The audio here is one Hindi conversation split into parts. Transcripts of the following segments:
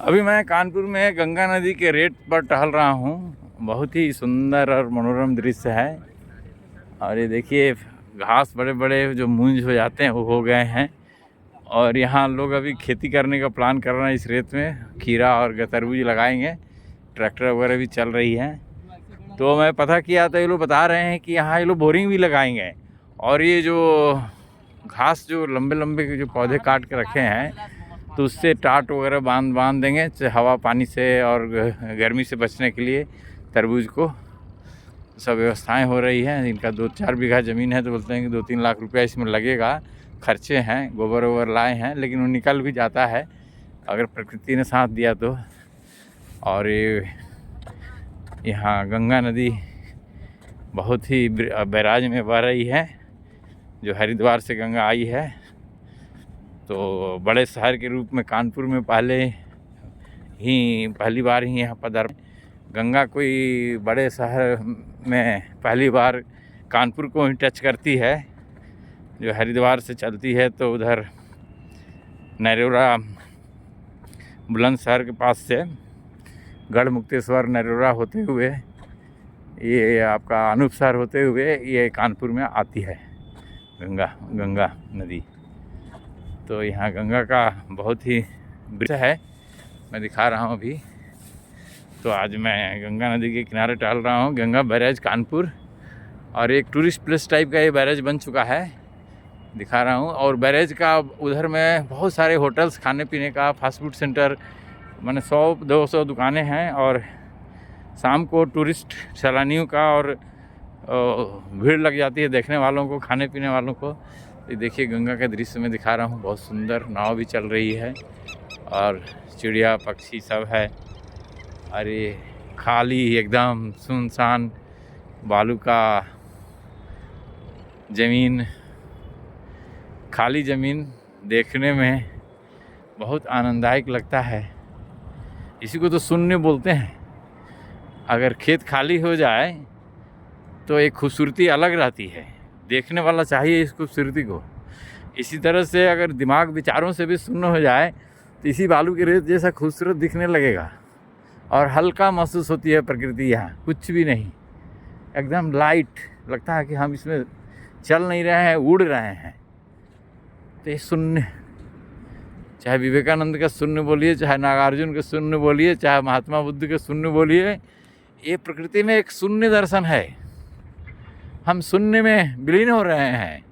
अभी मैं कानपुर में गंगा नदी के रेट पर टहल रहा हूँ। बहुत ही सुंदर और मनोरम दृश्य है। और ये देखिए घास बड़े बड़े जो मूंज हो जाते हैं वो हो गए हैं। और यहाँ लोग अभी खेती करने का प्लान कर रहे हैं। इस रेत में खीरा और तरबूज लगाएंगे। ट्रैक्टर वगैरह भी चल रही है। तो मैं पता किया तो ये लोग बता रहे हैं कि यहाँ ये लोग बोरिंग भी लगाएंगे। और ये जो घास जो लंबे लंबे जो पौधे काट के रखे हैं तो उससे टाट वगैरह बांध देंगे हवा पानी से और गर्मी से बचने के लिए। तरबूज को सब व्यवस्थाएं हो रही हैं। इनका 2-4 बीघा ज़मीन है तो बोलते हैं कि 2-3 लाख रुपया इसमें लगेगा। खर्चे हैं, गोबर वोबर लाए हैं, लेकिन वो निकल भी जाता है अगर प्रकृति ने साथ दिया तो। और ये यहाँ गंगा नदी बहुत ही बैराज में बह रही है, जो हरिद्वार से गंगा आई है। तो बड़े शहर के रूप में कानपुर में पहली बार ही यहाँ पधार। गंगा कोई बड़े शहर में पहली बार कानपुर को ही टच करती है, जो हरिद्वार से चलती है। तो उधर नरोरा बुलंदशहर के पास से गढ़मुक्तेश्वर नरोरा होते हुए ये आपका अनूपसर होते हुए ये कानपुर में आती है गंगा नदी। तो यहाँ गंगा का बहुत ही दृश्य है, मैं दिखा रहा हूँ अभी। तो आज मैं गंगा नदी के किनारे टहल रहा हूँ, गंगा बैराज कानपुर। और एक टूरिस्ट प्लेस टाइप का ये बैराज बन चुका है, दिखा रहा हूँ। और बैराज का उधर में बहुत सारे होटल्स, खाने पीने का, फास्ट फूड सेंटर, मैंने 100-200 दुकानें हैं। और शाम को टूरिस्ट सैलानियों का और भीड़ लग जाती है देखने वालों को, खाने पीने वालों को। ये देखिए गंगा का दृश्य में दिखा रहा हूँ, बहुत सुंदर नाव भी चल रही है और चिड़िया पक्षी सब है। और ये खाली एकदम सुनसान बालू का ज़मीन, खाली ज़मीन देखने में बहुत आनंददायक लगता है। इसी को तो शून्य बोलते हैं। अगर खेत खाली हो जाए तो एक खूबसूरती अलग रहती है, देखने वाला चाहिए इस खूबसूरती को। इसी तरह से अगर दिमाग विचारों से भी शून्य हो जाए तो इसी बालू के रेत जैसा खूबसूरत दिखने लगेगा। और हल्का महसूस होती है प्रकृति, यहाँ कुछ भी नहीं, एकदम लाइट लगता है कि हम इसमें चल नहीं रहे हैं, उड़ रहे हैं। तो ये शून्य, चाहे विवेकानंद का शून्य बोलिए, चाहे नागार्जुन का शून्य बोलिए, चाहे महात्मा बुद्ध के शून्य बोलिए, ये प्रकृति में एक शून्य दर्शन है। हम शून्य में विलीन हो रहे हैं।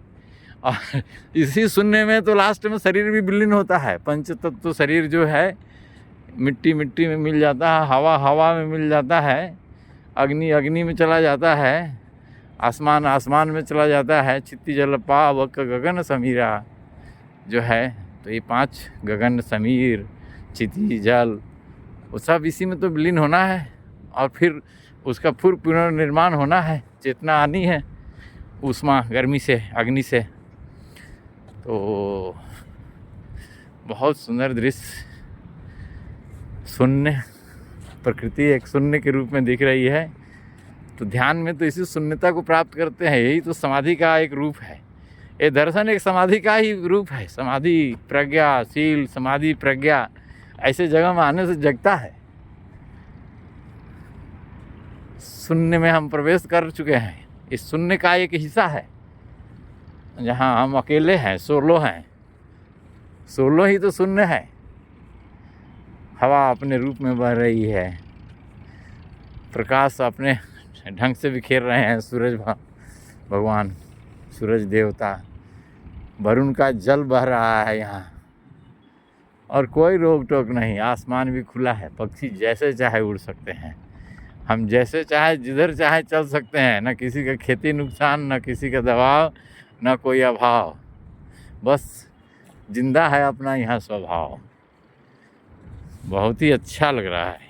और इसी शून्य में तो लास्ट में शरीर भी विलीन होता है। पंच तत्व शरीर जो है, मिट्टी में मिल जाता है, हवा में मिल जाता है, अग्नि में चला जाता है, आसमान में चला जाता है, चित्ती जल पावक गगन समीरा जो है। तो ये 5 गगन, समीर, चिति, जल, वो सब इसी में तो विलीन होना है। और फिर उसका पुनर्निर्माण होना है, चेतना आनी है ऊष्मा, गर्मी से, अग्नि से। तो बहुत सुंदर दृश्य, शून्य, प्रकृति एक शून्य के रूप में दिख रही है। तो ध्यान में तो इसी शून्यता को प्राप्त करते हैं। यही तो समाधि का एक रूप है। ये दर्शन एक समाधि का ही रूप है। समाधि प्रज्ञाशील, समाधि प्रज्ञा ऐसे जगह में आने से जगता है। शून्य में हम प्रवेश कर चुके हैं। इस शून्य का एक हिस्सा है जहाँ हम अकेले हैं, सोलो हैं। सोलो ही तो शून्य है। हवा अपने रूप में बह रही है, प्रकाश अपने ढंग से बिखेर रहे हैं। सूरज भगवान, सूरज देवता, वरुण का जल बह रहा है यहाँ। और कोई रोक टोक नहीं, आसमान भी खुला है, पक्षी जैसे चाहे उड़ सकते हैं, हम जैसे चाहे जिधर चाहे चल सकते हैं। न किसी का खेती नुकसान, न किसी का दबाव, न कोई अभाव, बस जिंदा है अपना यहाँ स्वभाव। बहुत ही अच्छा लग रहा है।